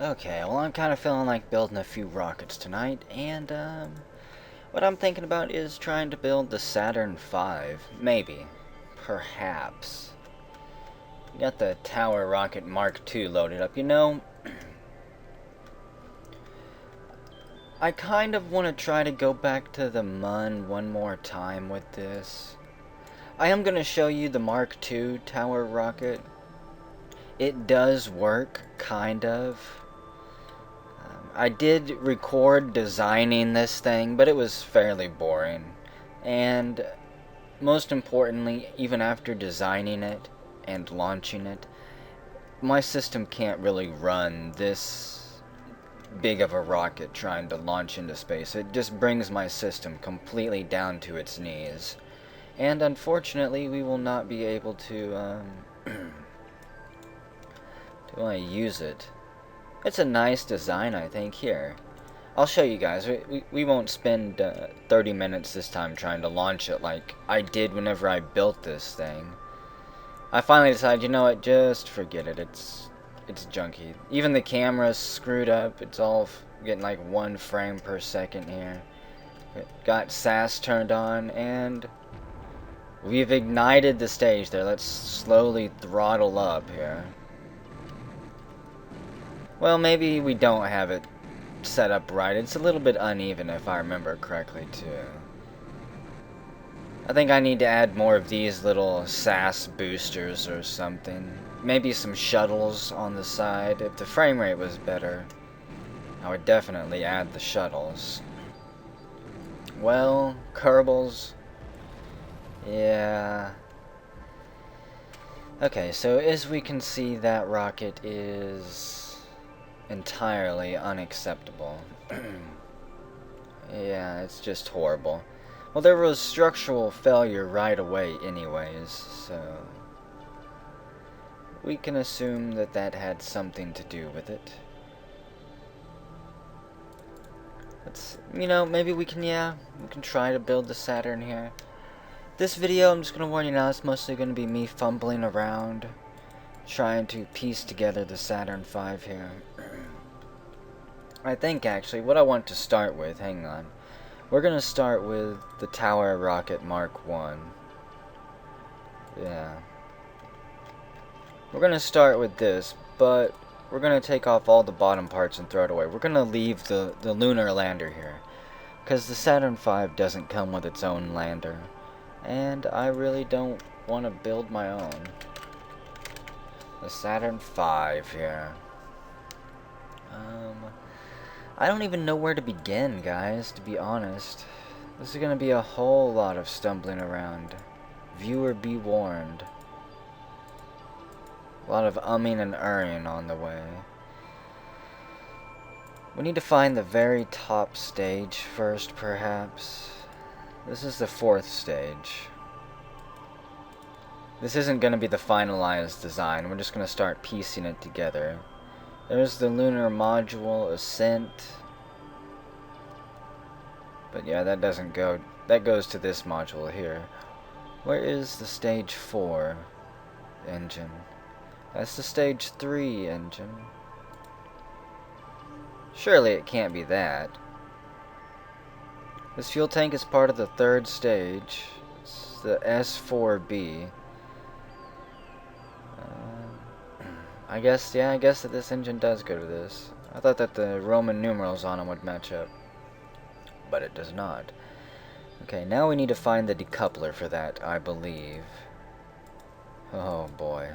Okay, well I'm kind of feeling like building a few rockets tonight, and what I'm thinking about is trying to build the Saturn V. Maybe. Perhaps. Got the Tower Rocket Mark II loaded up. You know, I kind of want to try to go back to the Mun one more time with this. I am going to show you the Mark II Tower Rocket. It does work, kind of. I did record designing this thing, but it was fairly boring. And most importantly, even after designing it and launching it, my system can't really run this big of a rocket trying to launch into space. It just brings my system completely down to its knees. And unfortunately, we will not be able to use it. It's a nice design, I think. Here, I'll show you guys. We won't spend 30 minutes this time trying to launch it like I did whenever I built this thing. I finally decided, you know what, just forget it. It's junky. Even the camera's screwed up. It's all getting like 1 frame per second here. Got SAS turned on, and we've ignited the stage there. Let's slowly throttle up here. Well, maybe we don't have it set up right. It's a little bit uneven if I remember correctly too. I think I need to add more of these little SAS boosters or something. Maybe some shuttles on the side. If the frame rate was better, I would definitely add the shuttles. Well, Kerbals. Yeah. Okay, so as we can see, that rocket is entirely unacceptable. Yeah, it's just horrible. Well, there was structural failure right away anyways, so we can assume that that had something to do with it. Maybe we can try to build the Saturn here. This video, I'm just going to warn you now, it's mostly going to be me fumbling around, trying to piece together the Saturn V here. I think, actually, what I want to start with, hang on. We're going to start with the Tower Rocket Mark I. Yeah. We're going to start with this, but we're going to take off all the bottom parts and throw it away. We're going to leave the lunar lander here, because the Saturn V doesn't come with its own lander, and I really don't want to build my own. The Saturn V here. I don't even know where to begin, guys, to be honest. This is going to be a whole lot of stumbling around. Viewer be warned. A lot of umming and erring on the way. We need to find the very top stage first, perhaps. This is the 4th stage. This isn't going to be the finalized design. We're just going to start piecing it together. There's the lunar module ascent. But yeah, that doesn't go. That goes to this module here. Where is the stage 4 engine? That's the stage 3 engine. Surely it can't be that. This fuel tank is part of the 3rd stage. It's the S4B. I guess that this engine does go to this. I thought that the Roman numerals on them would match up, but it does not. Okay, now we need to find the decoupler for that, I believe. Oh boy.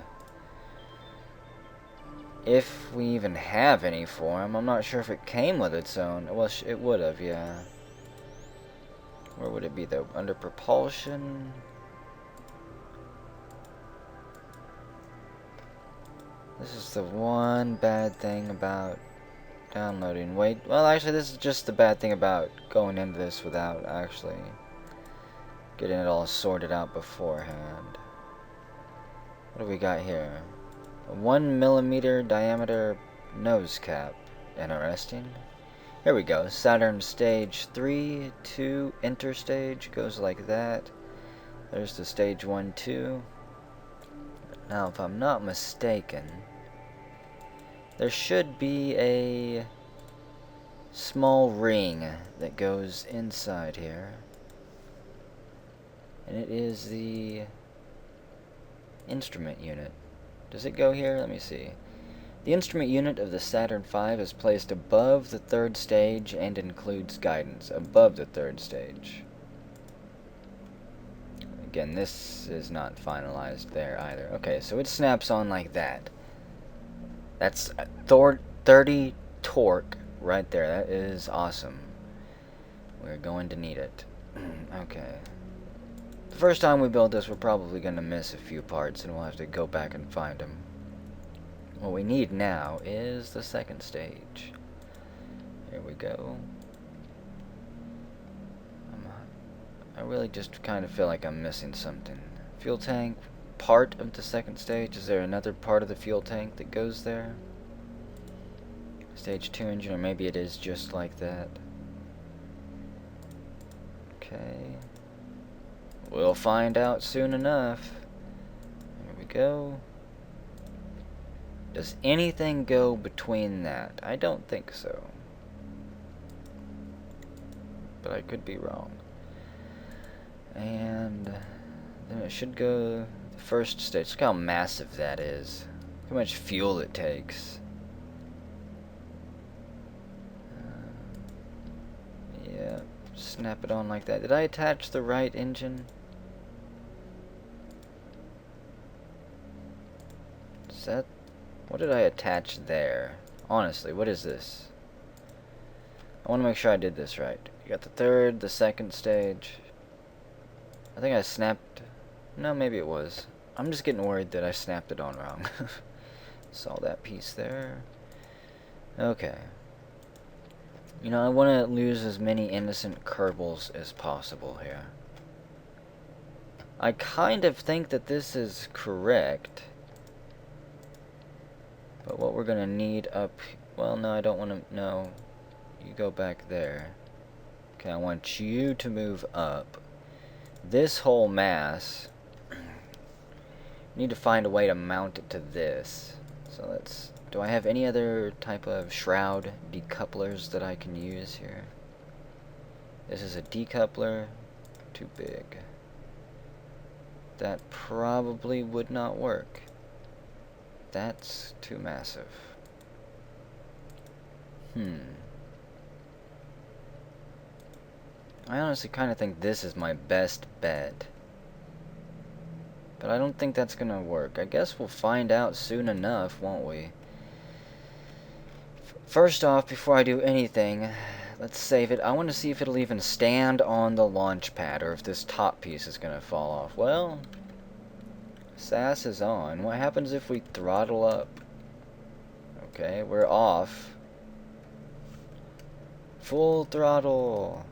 If we even have any for him, I'm not sure if it came with its own. Well, it would have, yeah. Where would it be though? Under propulsion? This is the one bad thing about downloading. Wait, well actually this is just the bad thing about going into this without actually getting it all sorted out beforehand. What do we got here? A 1mm diameter nose cap. Interesting. Here we go. Saturn stage 3, 2, enter stage. Goes like that. There's the stage 1, 2. Now, if I'm not mistaken, there should be a small ring that goes inside here. And it is the instrument unit. Does it go here? Let me see. The instrument unit of the Saturn V is placed above the third stage and includes guidance above the third stage. Again, this is not finalized there either. Okay, so it snaps on like that. That's 30 torque right there. That is awesome. We're going to need it. Okay. The first time we build this, we're probably going to miss a few parts, and we'll have to go back and find them. What we need now is the second stage. Here we go. I really just kind of feel like I'm missing something. Fuel tank, part of the second stage. Is there another part of the fuel tank that goes there? Stage 2 engine, or maybe it is just like that. Okay. We'll find out soon enough. Here we go. Does anything go between that? I don't think so. But I could be wrong. And then it should go the first stage. Look how massive that is. How much fuel it takes. Yeah, snap it on like that. Did I attach the right engine? Is that... What did I attach there? Honestly, what is this? I want to make sure I did this right. You got the third, the second stage. I think I snapped... No, maybe it was. I'm just getting worried that I snapped it on wrong. Saw that piece there. Okay. You know, I want to lose as many innocent Kerbals as possible here. I kind of think that this is correct. But what we're going to need up... Well, no, I don't want to... No. You go back there. Okay, I want you to move up. This whole mass... need to find a way to mount it to this. So let's... Do I have any other type of shroud decouplers that I can use here? This is a decoupler. Too big. That probably would not work. That's too massive. I honestly kind of think this is my best bet. But I don't think that's gonna work. I guess we'll find out soon enough, won't we? First off, before I do anything, let's save it. I want to see if it'll even stand on the launch pad, or if this top piece is gonna fall off. Well, SAS is on. What happens if we throttle up? Okay, we're off. Full throttle.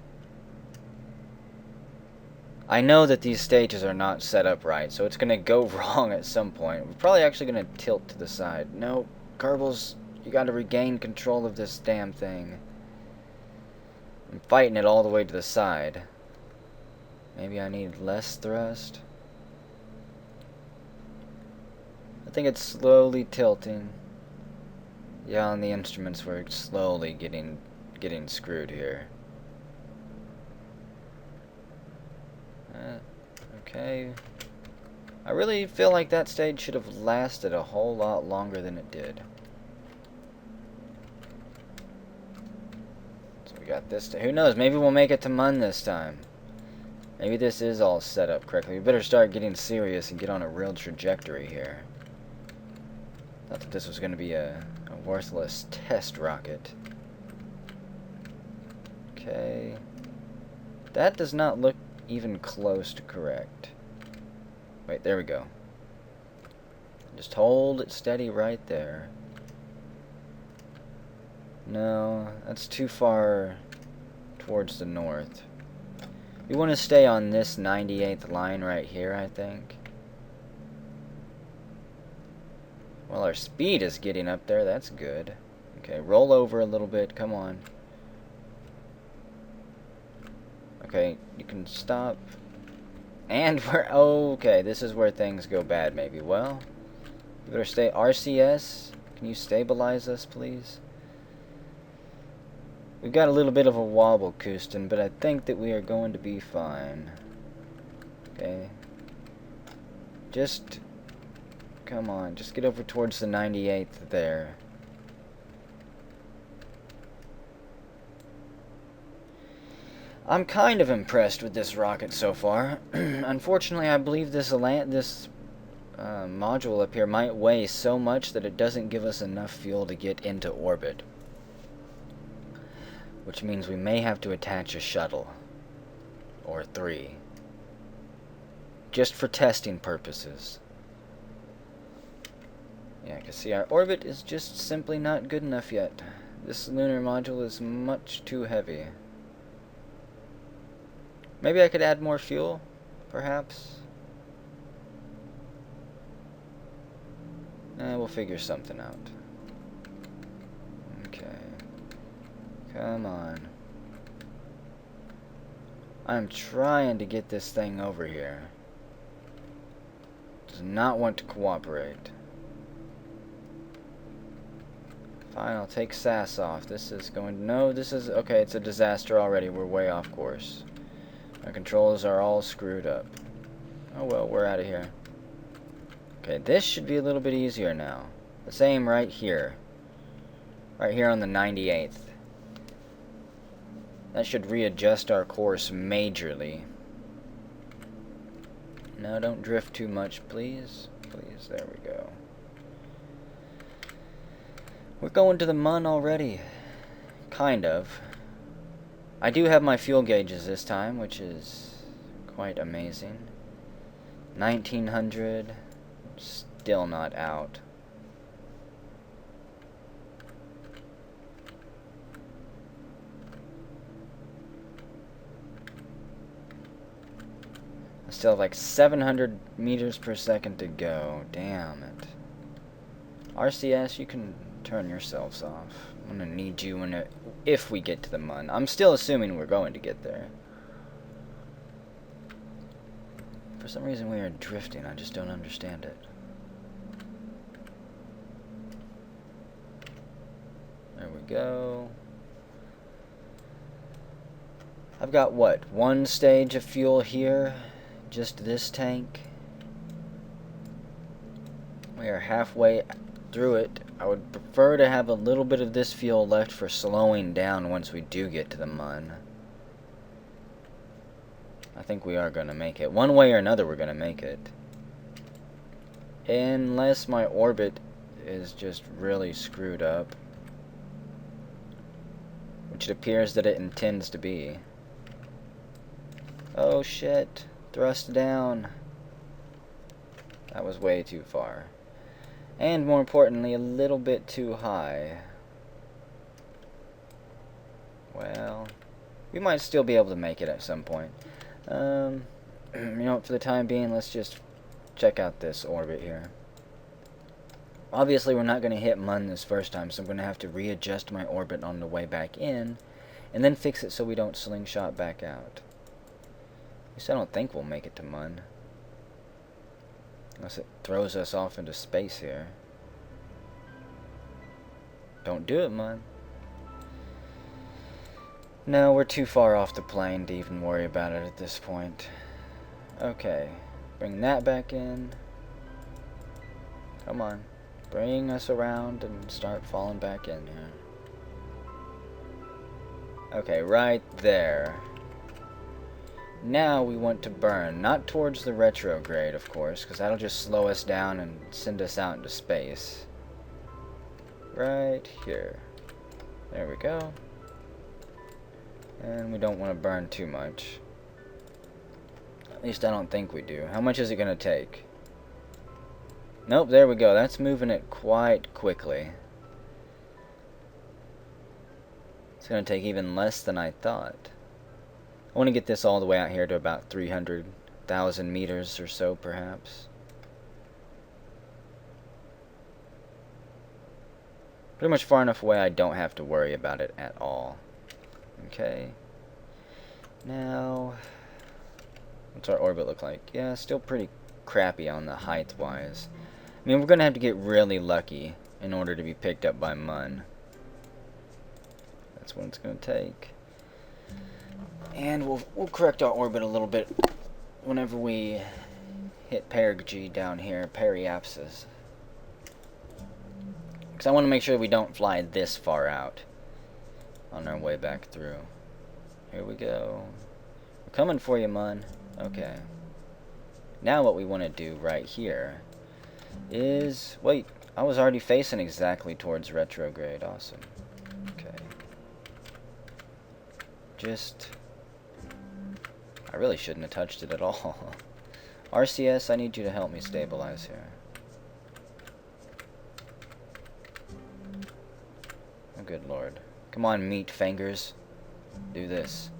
I know that these stages are not set up right, so it's going to go wrong at some point. We're probably actually going to tilt to the side. No, Kerbals, you got to regain control of this damn thing. I'm fighting it all the way to the side. Maybe I need less thrust. I think it's slowly tilting. Yeah, on the instruments we're slowly getting screwed here. Okay. I really feel like that stage should have lasted a whole lot longer than it did. So we got this. Who knows? Maybe we'll make it to Mun this time. Maybe this is all set up correctly. We better start getting serious and get on a real trajectory here. Not that this was going to be a worthless test rocket. Okay. That does not look even close to correct. Wait, there we go. Just hold it steady right there. No, that's too far towards the north. We want to stay on this 98th line right here, I think. Well, our speed is getting up there. That's good. Okay, roll over a little bit. Come on. Okay, you can stop. And we're... Okay, this is where things go bad, maybe. Well, you better stay RCS. Can you stabilize us, please? We've got a little bit of a wobble, Kustin, but I think that we are going to be fine. Okay. Just... come on, just get over towards the 98th there. I'm kind of impressed with this rocket so far. Unfortunately, I believe this module up here might weigh so much that it doesn't give us enough fuel to get into orbit. Which means we may have to attach a shuttle. Or 3. Just for testing purposes. Yeah, because see, our orbit is just simply not good enough yet. This lunar module is much too heavy. Maybe I could add more fuel, perhaps? We'll figure something out. Okay. Come on. I'm trying to get this thing over here. Does not want to cooperate. Fine, I'll take SAS off. This is going... no, this is... okay, it's a disaster already. We're way off course. Our controls are all screwed up. Oh well, we're out of here. Okay, this should be a little bit easier now. Let's aim right here. Right here on the 98th. That should readjust our course majorly. No, don't drift too much, please. Please, there we go. We're going to the Mun already. Kind of. I do have my fuel gauges this time, which is quite amazing. 1900. Still not out. I still have like 700 meters per second to go. Damn it. RCS, you can turn yourselves off. I'm gonna need you if we get to the Mun. I'm still assuming we're going to get there. For some reason we are drifting. I just don't understand it. There we go. I've got what? 1 stage of fuel here. Just this tank. We are halfway through it. I would prefer to have a little bit of this fuel left for slowing down once we do get to the Mun. I think we are going to make it. One way or another we're going to make it. Unless my orbit is just really screwed up. Which it appears that it intends to be. Oh shit. Thrust down. That was way too far. And more importantly, a little bit too high. Well, we might still be able to make it at some point. You know, for the time being, let's just check out this orbit here. Obviously, we're not going to hit Mun this first time, so I'm going to have to readjust my orbit on the way back in, and then fix it so we don't slingshot back out. At least I don't think we'll make it to Mun. Unless it throws us off into space here. Don't do it, Mun. No, we're too far off the plane to even worry about it at this point. Okay. Bring that back in. Come on. Bring us around and start falling back in here. Okay, right there. Now we want to burn, not towards the retrograde, of course, because that'll just slow us down and send us out into space. Right here. There we go. And we don't want to burn too much. At least I don't think we do. How much is it going to take? Nope, there we go. That's moving it quite quickly. It's going to take even less than I thought. I want to get this all the way out here to about 300,000 meters or so, perhaps. Pretty much far enough away I don't have to worry about it at all. Okay. Now, what's our orbit look like? Yeah, still pretty crappy on the height-wise. I mean, we're going to have to get really lucky in order to be picked up by Mun. That's what it's going to take. And we'll correct our orbit a little bit whenever we hit perigee down here, periapsis. Because I want to make sure we don't fly this far out on our way back through. Here we go. We're coming for you, Mun. Okay. Now what we want to do right here is... Wait, I was already facing exactly towards retrograde. Awesome. Okay. Just... I really shouldn't have touched it at all. RCS, I need you to help me stabilize here. Oh, good lord. Come on, meat fingers. Do this.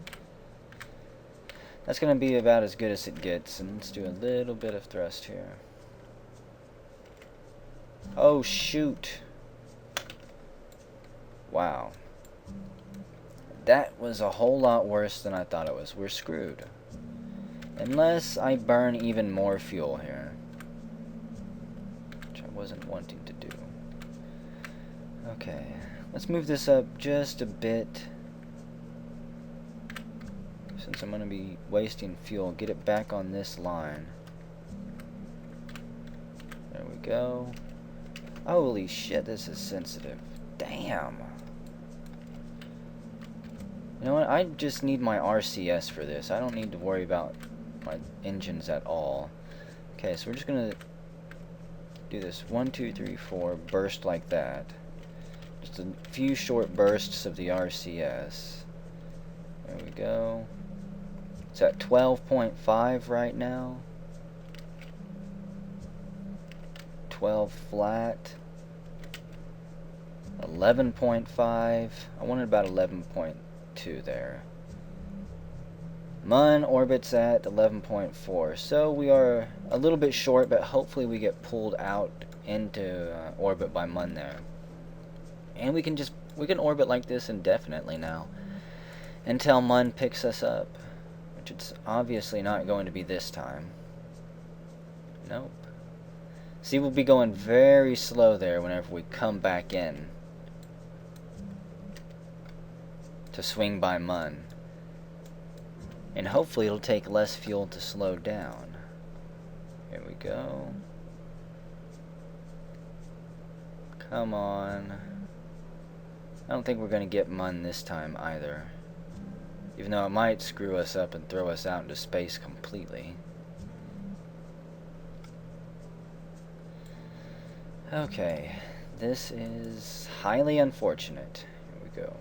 That's going to be about as good as it gets. And let's do a little bit of thrust here. Oh, shoot. Wow. That was a whole lot worse than I thought it was. We're screwed. Unless I burn even more fuel here. Which I wasn't wanting to do. Okay. Let's move this up just a bit. Since I'm going to be wasting fuel, get it back on this line. There we go. Holy shit, this is sensitive. Damn. You know what? I just need my RCS for this. I don't need to worry about my engines at all. Okay, so we're just going to do this 1, 2, 3, 4 burst like that. Just a few short bursts of the RCS. There we go. It's at 12.5 right now. 12 flat. 11.5. I wanted about 11.2 there. Mun orbits at 11.4. So we are a little bit short, but hopefully we get pulled out into orbit by Mun there. And we can orbit like this indefinitely now until Mun picks us up, which it's obviously not going to be this time. Nope. See, we'll be going very slow there whenever we come back in to swing by Mun. And hopefully it'll take less fuel to slow down. Here we go. Come on. I don't think we're going to get Mun this time either. Even though it might screw us up and throw us out into space completely. Okay. This is highly unfortunate. Here we go.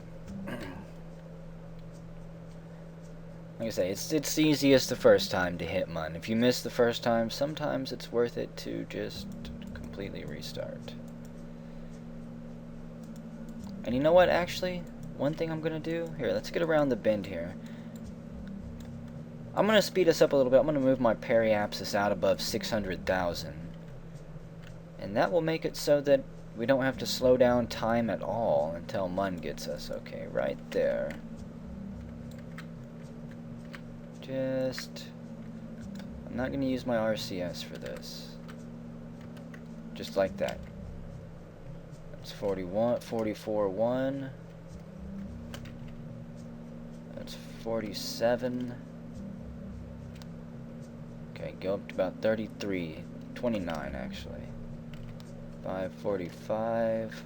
Like I say, it's easiest the first time to hit Mun. If you miss the first time, sometimes it's worth it to just completely restart. And you know what, actually? One thing I'm going to do... Here, let's get around the bend here. I'm going to speed us up a little bit. I'm going to move my periapsis out above 600,000. And that will make it so that we don't have to slow down time at all until Mun gets us. Okay, right there. I'm not going to use my RCS for this. Just like that. That's 44.1. That's 47. Okay, go up to about 33. 29, actually. 545.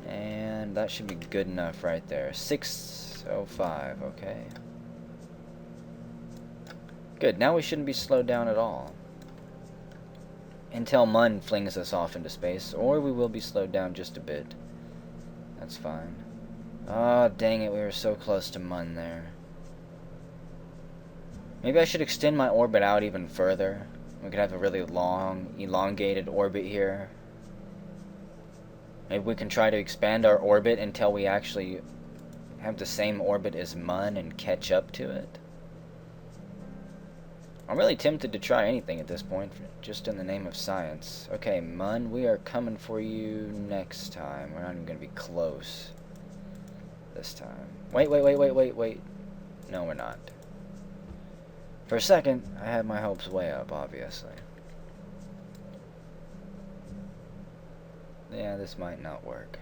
And that should be good enough right there. 605, okay. Good, now we shouldn't be slowed down at all. Until Mun flings us off into space, or we will be slowed down just a bit. That's fine. Oh, dang it, we were so close to Mun there. Maybe I should extend my orbit out even further. We could have a really long, elongated orbit here. Maybe we can try to expand our orbit until we actually have the same orbit as Mun and catch up to it. I'm really tempted to try anything at this point, just in the name of science. Okay, Mun, we are coming for you next time. We're not even going to be close this time. Wait. No, we're not. For a second, I had my hopes way up, obviously. Yeah, this might not work.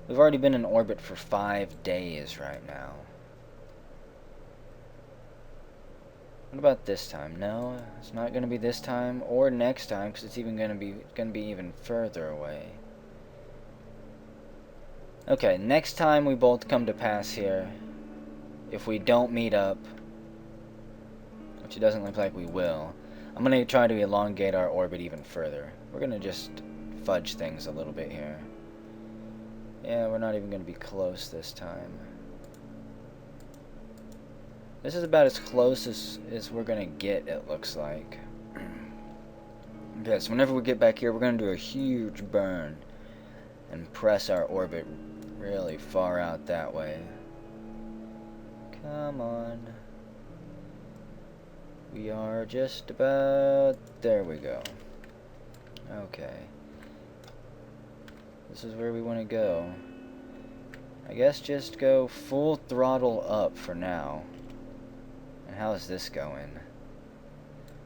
We've already been in orbit for 5 days right now. What about this time? No, it's not going to be this time or next time, because it's even going to be even further away. Okay, next time we both come to pass here, if we don't meet up, which it doesn't look like we will, I'm going to try to elongate our orbit even further. We're going to just fudge things a little bit here. Yeah, we're not even going to be close this time. This is about as close as we're going to get, it looks like. Okay, so whenever we get back here, we're going to do a huge burn and press our orbit really far out that way. Come on. We are just about... There we go. Okay. This is where we want to go. I guess just go full throttle up for now. And how's this going?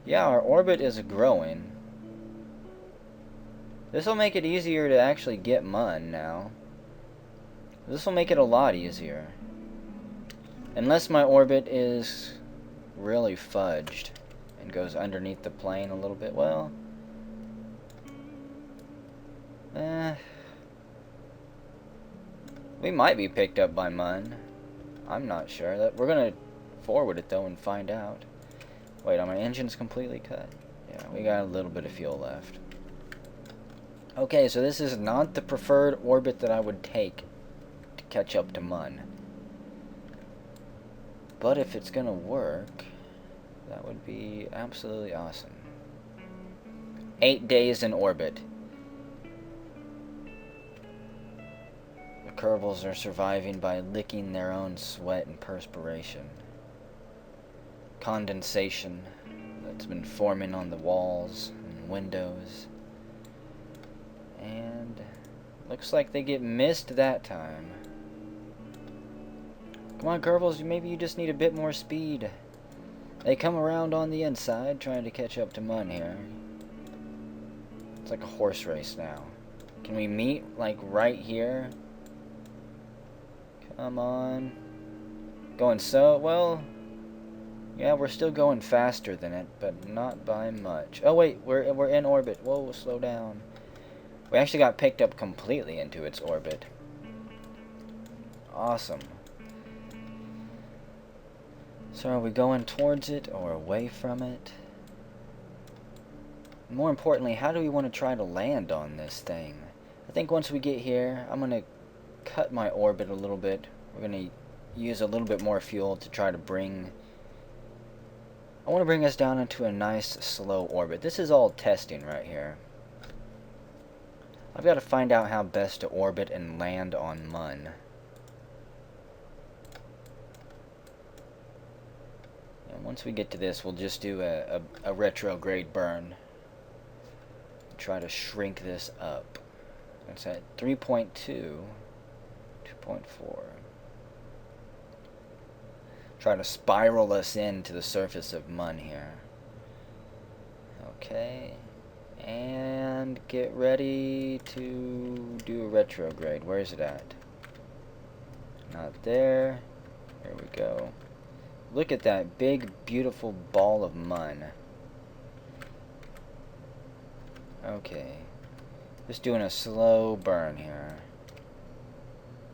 Yeah, our orbit is growing. This will make it easier to actually get Mun now. This will make it a lot easier. Unless my orbit is really fudged and goes underneath the plane a little bit. Well, we might be picked up by Mun. I'm not sure. We're gonna forward it though and find out. Wait, are my engines completely cut? Yeah, we got a little bit of fuel left. Okay, so this is not the preferred orbit that I would take to catch up to Mun. But if it's gonna work, that would be absolutely awesome. 8 days in orbit. The Kerbals are surviving by licking their own sweat and perspiration. Condensation that's been forming on the walls and windows. And looks like they get missed that time. Come on, Kerbals, maybe you just need a bit more speed. They come around on the inside, trying to catch up to Mun here. It's like a horse race now. Can we meet, like, right here? Come on. Going so... well... yeah, we're still going faster than it, but not by much. Oh, wait, we're in orbit. Whoa, slow down. We actually got picked up completely into its orbit. Awesome. So are we going towards it or away from it? More importantly, how do we want to try to land on this thing? I think once we get here, I'm going to cut my orbit a little bit. We're going to use a little bit more fuel to try to bring... I want to bring us down into a nice, slow orbit. This is all testing right here. I've got to find out how best to orbit and land on Mun. And once we get to this, we'll just do a retrograde burn. Try to shrink this up. It's at 3.2, 2.4. Try to spiral us into the surface of Mun here. Okay. And get ready to do a retrograde. Where is it at? Not there. There we go. Look at that big, beautiful ball of Mun. Okay. Just doing a slow burn here.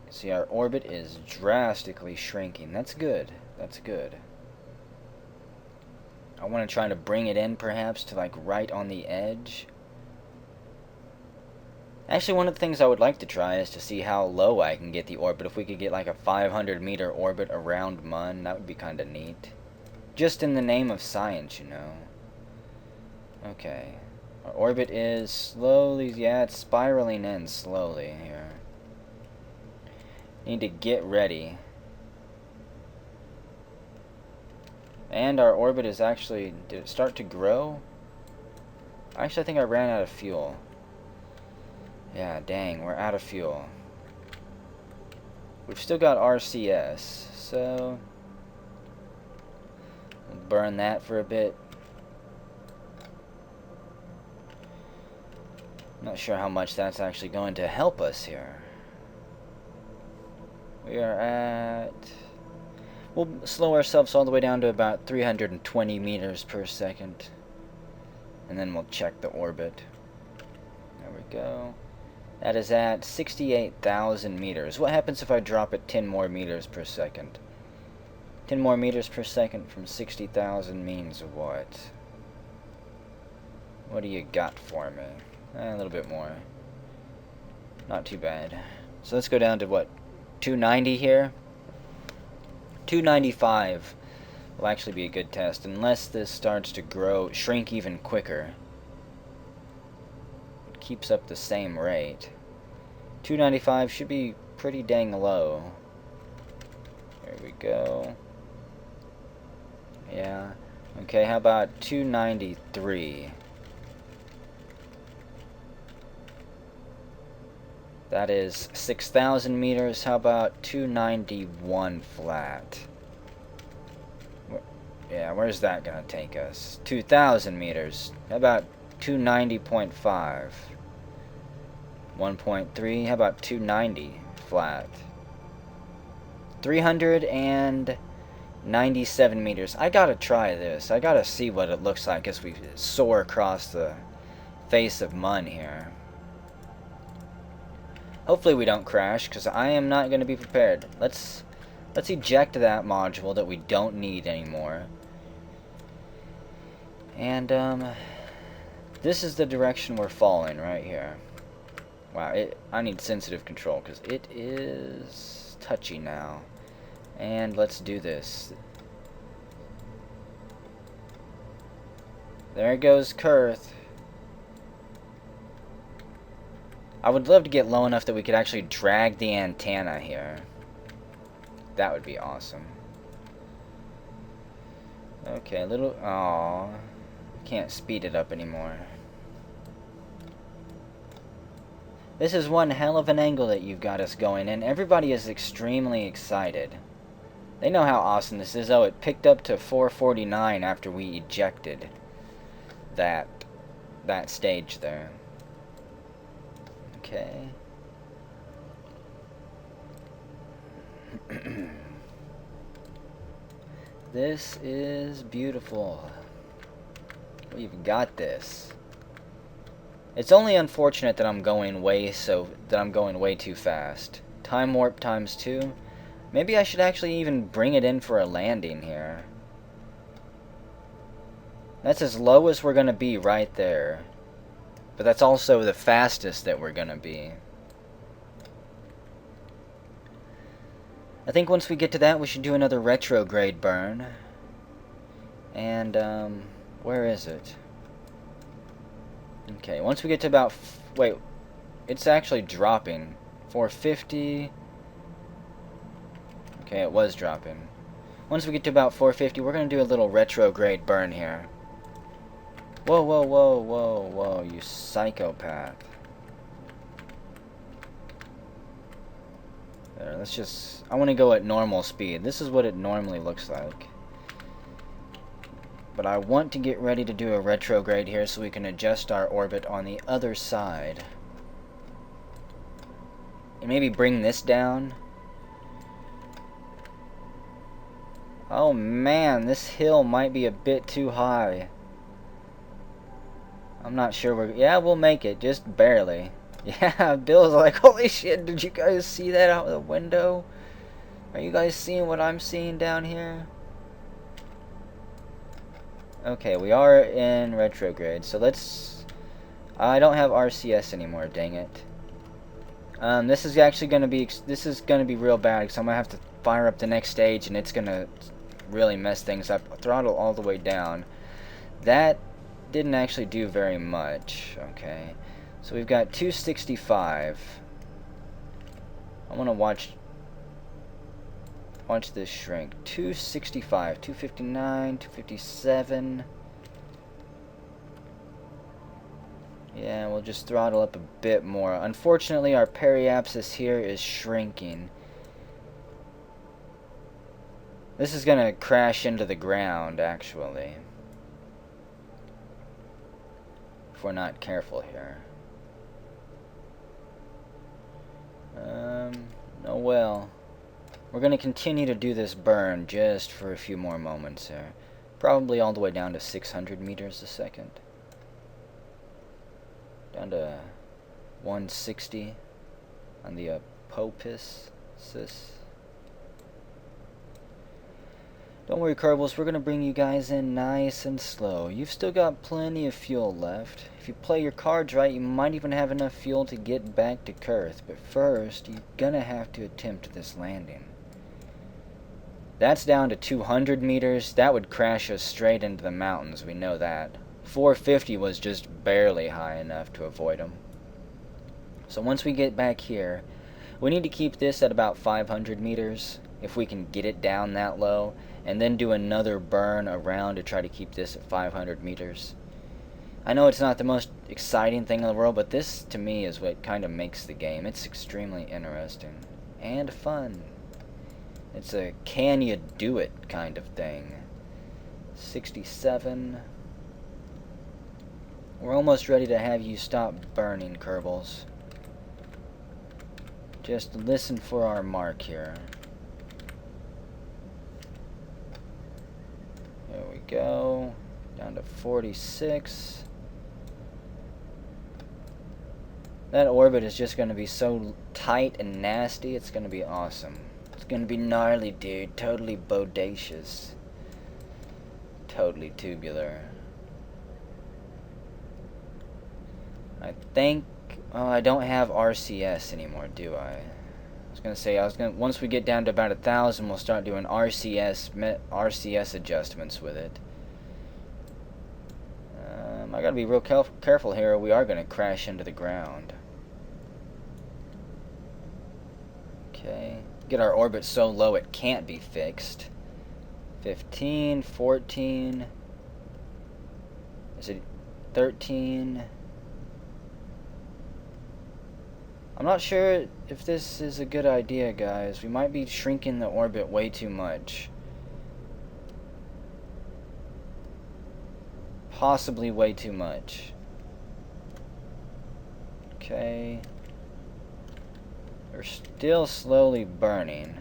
See, our orbit is drastically shrinking. That's good. That's good. I want to try to bring it in, perhaps, to, like, right on the edge. Actually, one of the things I would like to try is to see how low I can get the orbit. If we could get, like, a 500-meter orbit around Mun, that would be kind of neat. Just in the name of science, you know. Okay. Our orbit is slowly... yeah, it's spiraling in slowly here. Need to get ready. And our orbit is actually... did it start to grow? Actually, I think I ran out of fuel. Yeah, dang, we're out of fuel. We've still got RCS, so... we'll burn that for a bit. Not sure how much that's actually going to help us here. We are at... We'll slow ourselves all the way down to about 320 meters per second. And then we'll check the orbit. There we go. That is at 68,000 meters. What happens if I drop it 10 more meters per second? 10 more meters per second from 60,000 means what? What do you got for me? A little bit more. Not too bad. So let's go down to what? 290 here? 295 will actually be a good test, unless this starts to shrink even quicker. It keeps up the same rate. 295 should be pretty dang low. There we go. Yeah. Okay, how about 293? That is 6,000 meters. How about 291 flat? Yeah, where's that gonna take us? 2,000 meters. How about 290.5? 1.3. How about 290 flat? 397 meters. I gotta try this. I gotta see what it looks like as we soar across the face of Mun here. Hopefully we don't crash, because I am not going to be prepared. Let's eject that module that we don't need anymore. And, this is the direction we're falling right here. Wow, I need sensitive control, because it is touchy now. And let's do this. There goes Kurth. I would love to get low enough that we could actually drag the antenna here. That would be awesome. Okay, a little... Aww. Can't speed it up anymore. This is one hell of an angle that you've got us going in. Everybody is extremely excited. They know how awesome this is. Oh, it picked up to 449 after we ejected that stage there. Okay. This is beautiful. We've got this. It's only unfortunate that I'm going way too fast. Time warp times 2. Maybe I should actually even bring it in for a landing here. That's as low as we're gonna be right there. But that's also the fastest that we're gonna be. I think once we get to that, we should do another retrograde burn. And, where is it? Okay, once we get to about... wait, it's actually dropping. 450... Okay, it was dropping. Once we get to about 450, we're gonna do a little retrograde burn here. Whoa, whoa, whoa, whoa, whoa, you psychopath. There, let's just... I want to go at normal speed. This is what it normally looks like. But I want to get ready to do a retrograde here so we can adjust our orbit on the other side. And maybe bring this down. Oh man, this hill might be a bit too high. I'm not sure yeah, we'll make it, just barely. Yeah, Bill's like, holy shit, did you guys see that out the window? Are you guys seeing what I'm seeing down here? Okay, we are in retrograde, so let's... I don't have RCS anymore, dang it. This is actually gonna be... This is gonna be real bad, because I'm gonna have to fire up the next stage, and it's gonna really mess things up. Throttle all the way down. That didn't actually do very much. Okay, so we've got 265. I want to watch this shrink. 265, 259, 257. Yeah, we'll just throttle up a bit more. Unfortunately, our periapsis here is shrinking. This is gonna crash into the ground, actually, if we're not careful here. going to continue to do this burn just for a few more moments there. Probably all the way down to 600 meters a second. Down to 160 on the Popis. Don't worry, Kerbals, we're going to bring you guys in nice and slow. You've still got plenty of fuel left. If you play your cards right, you might even have enough fuel to get back to Earth. But first, you're going to have to attempt this landing. That's down to 200 meters. That would crash us straight into the mountains, we know that. 450 was just barely high enough to avoid them. So once we get back here, we need to keep this at about 500 meters, if we can get it down that low, and then do another burn around to try to keep this at 500 meters. I know it's not the most exciting thing in the world, but this, to me, is what kind of makes the game. It's extremely interesting and fun. It's a can you do it kind of thing. 67. We're almost ready to have you stop burning, Kerbals. Just listen for our mark here. There we go. Down to 46. That orbit is just going to be so tight and nasty, it's going to be awesome. It's going to be gnarly, dude. Totally bodacious. Totally tubular. I think... Oh, I don't have RCS anymore, do I? Once we get down to about 1,000, we'll start doing RCS adjustments with it. I gotta be real careful here, or we are gonna crash into the ground. Okay. Get our orbit so low it can't be fixed. 15, 14. Is it 13? I'm not sure if this is a good idea, guys. We might be shrinking the orbit way too much. Possibly way too much. Okay. We're still slowly burning.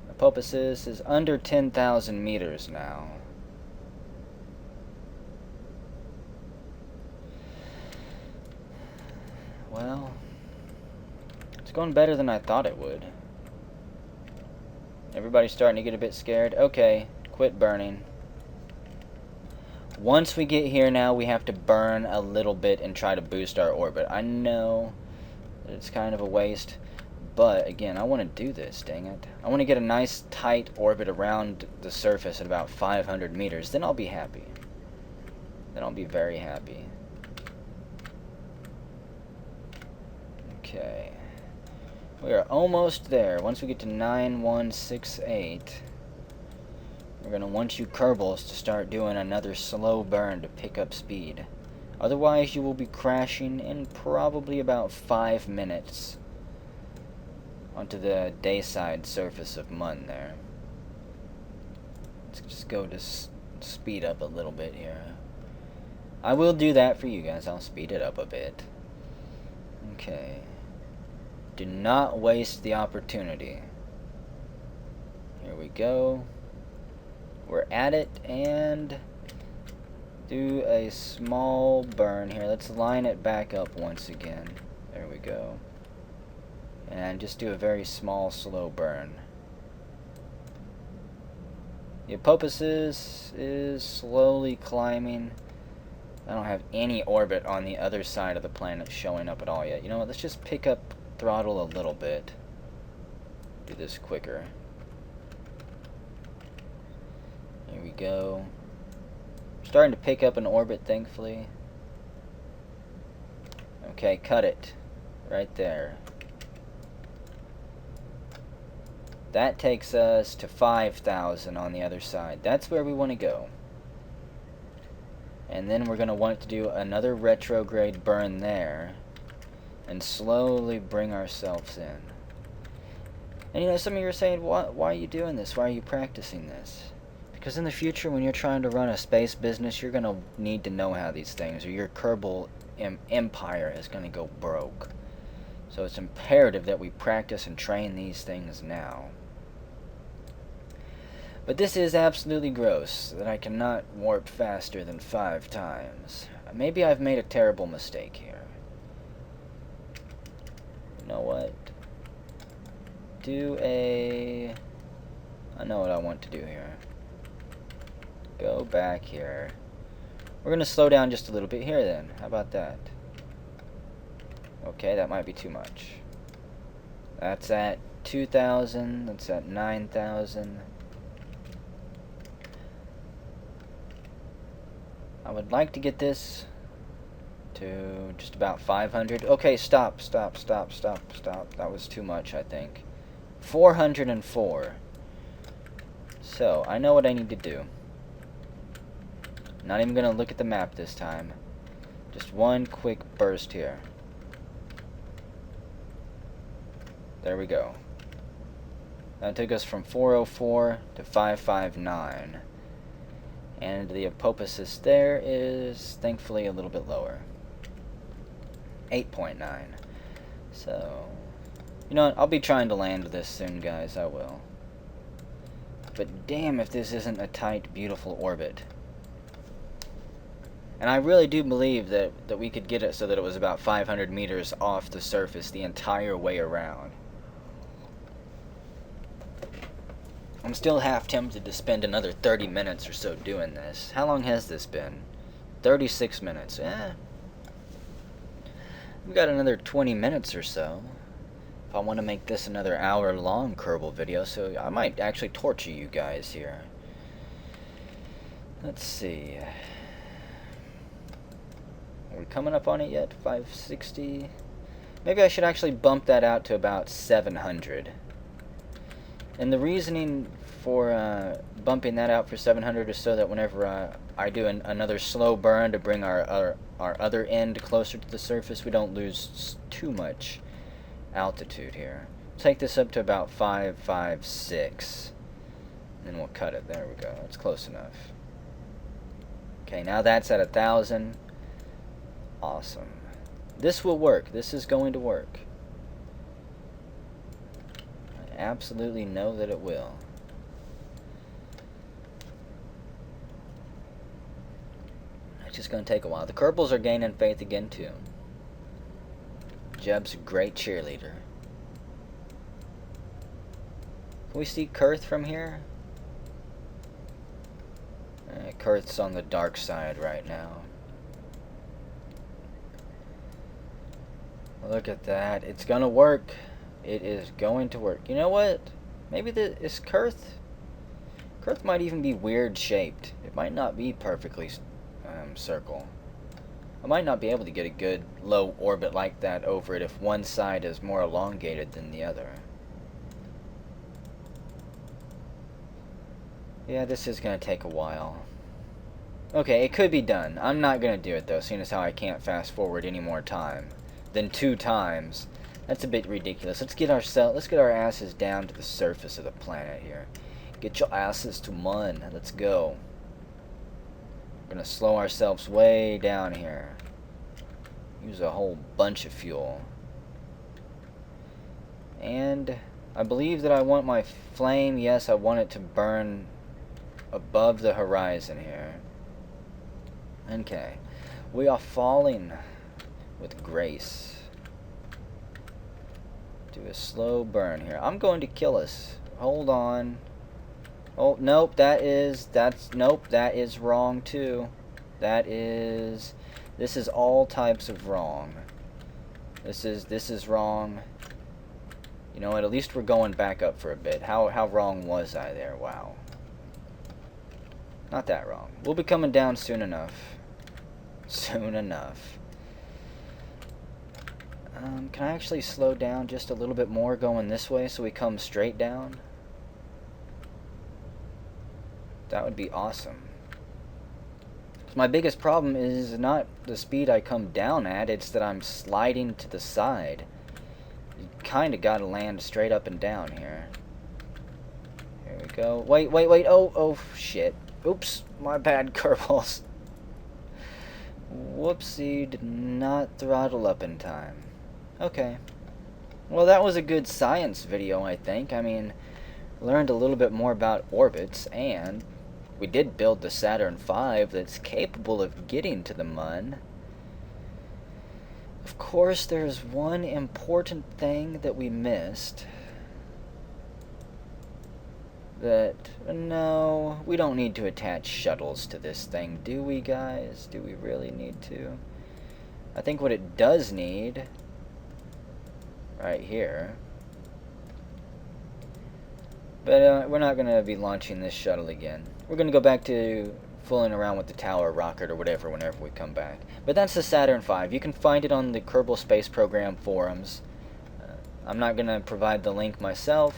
Apophis is under 10,000 meters now. Well, it's going better than I thought it would. Everybody's starting to get a bit scared. Okay, quit burning. Once we get here now, we have to burn a little bit and try to boost our orbit. I know that it's kind of a waste, but again, I want to do this, dang it. I want to get a nice tight orbit around the surface at about 500 meters. Then I'll be happy. Then I'll be very happy. Okay. We are almost there. Once we get to 9168, we're going to want you Kerbals to start doing another slow burn to pick up speed. Otherwise, you will be crashing in probably about 5 minutes onto the dayside surface of Mun there. Let's just go to speed up a little bit here. I will do that for you guys. I'll speed it up a bit. Okay. Do not waste the opportunity. Here we go. We're at it, and do a small burn here. Let's line it back up once again. There we go. And just do a very small, slow burn. The Apophis is slowly climbing. I don't have any orbit on the other side of the planet showing up at all yet. You know what? Let's just pick up throttle a little bit. Do this quicker. Here we go. Starting to pick up an orbit, thankfully. Okay, cut it. Right there. That takes us to 5,000 on the other side. That's where we want to go. And then we're going to want to do another retrograde burn there. And slowly bring ourselves in. And you know, some of you are saying, why are you doing this? Why are you practicing this? Because in the future, when you're trying to run a space business, you're going to need to know how these things, or your Kerbal empire is going to go broke. So it's imperative that we practice and train these things now. But this is absolutely gross, that I cannot warp faster than 5 times. Maybe I've made a terrible mistake here. You know what? I know what I want to do here. Go back here. We're going to slow down just a little bit here then. How about that? Okay, that might be too much. That's at 2,000. That's at 9,000. I would like to get this to just about 500. Okay, stop. That was too much, I think. 404. So, I know what I need to do. Not even going to look at the map this time. Just one quick burst here. There we go. That took us from 404 to 559. And the apoapsis there is thankfully a little bit lower. 8.9. So, you know what? I'll be trying to land this soon, guys. I will. But damn if this isn't a tight, beautiful orbit. And I really do believe that we could get it so that it was about 500 meters off the surface the entire way around. I'm still half tempted to spend another 30 minutes or so doing this. How long has this been? 36 minutes. We've got another 20 minutes or so. If I want to make this another hour-long Kerbal video, so I might actually torture you guys here. Let's see. Are we coming up on it yet? 560? Maybe I should actually bump that out to about 700. And the reasoning for bumping that out for 700 is so that whenever I do another slow burn to bring our other end closer to the surface, we don't lose too much altitude here. Take this up to about 556. And we'll cut it. There we go. That's close enough. Okay, now that's at 1,000. Awesome. This will work. This is going to work. I absolutely know that it will. It's just going to take a while. The Kerbals are gaining faith again, too. Jeb's a great cheerleader. Can we see Kurth from here? Kurth's on the dark side right now. Look at that. It's gonna work. It is going to work. You know what? Maybe is Kurth? Kurth might even be weird shaped. It might not be perfectly circle. I might not be able to get a good low orbit like that over it if one side is more elongated than the other. Yeah, this is going to take a while. Okay, it could be done. I'm not going to do it though, seeing as how I can't fast forward any more time than 2 times. That's a bit ridiculous. Let's get our asses down to the surface of the planet here. Get your asses to Mun. Let's go. We're going to slow ourselves way down here. Use a whole bunch of fuel. And I believe that I want my flame, yes, I want it to burn above the horizon here. Okay. We are falling with grace. Do a slow burn here. I'm going to kill us. Hold on. Oh, nope, that is wrong too. This is all types of wrong. This is wrong. You know what, at least we're going back up for a bit. How wrong was I there? Wow. Not that wrong. We'll be coming down soon enough. Soon enough. Can I actually slow down just a little bit more going this way so we come straight down? That would be awesome. So my biggest problem is not the speed I come down at, it's that I'm sliding to the side. You kind of got to land straight up and down here. Here we go. Wait. Oh, shit. Oops, my bad, Kerbals. Whoopsie, did not throttle up in time. Okay. Well, that was a good science video, I think. I mean, learned a little bit more about orbits, and we did build the Saturn V that's capable of getting to the Mun. Of course, there's one important thing that we missed. No, we don't need to attach shuttles to this thing, do we, guys? Do we really need to? I think what it does need, right here, but we're not going to be launching this shuttle again. We're going to go back to fooling around with the tower rocket or whatever whenever we come back. But that's the Saturn V. You can find it on the Kerbal Space Program forums. I'm not going to provide the link myself.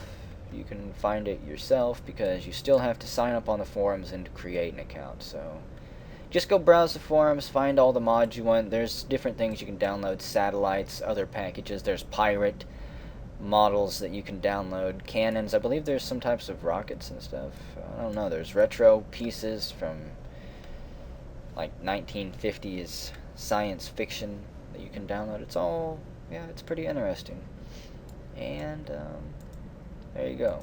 You can find it yourself because you still have to sign up on the forums and create an account. So just go browse the forums, find all the mods you want. There's different things you can download, satellites, other packages. There's pirate models that you can download, cannons. I believe there's some types of rockets and stuff. I don't know. There's retro pieces from like 1950s science fiction that you can download. It's all, yeah, it's pretty interesting. And there you go.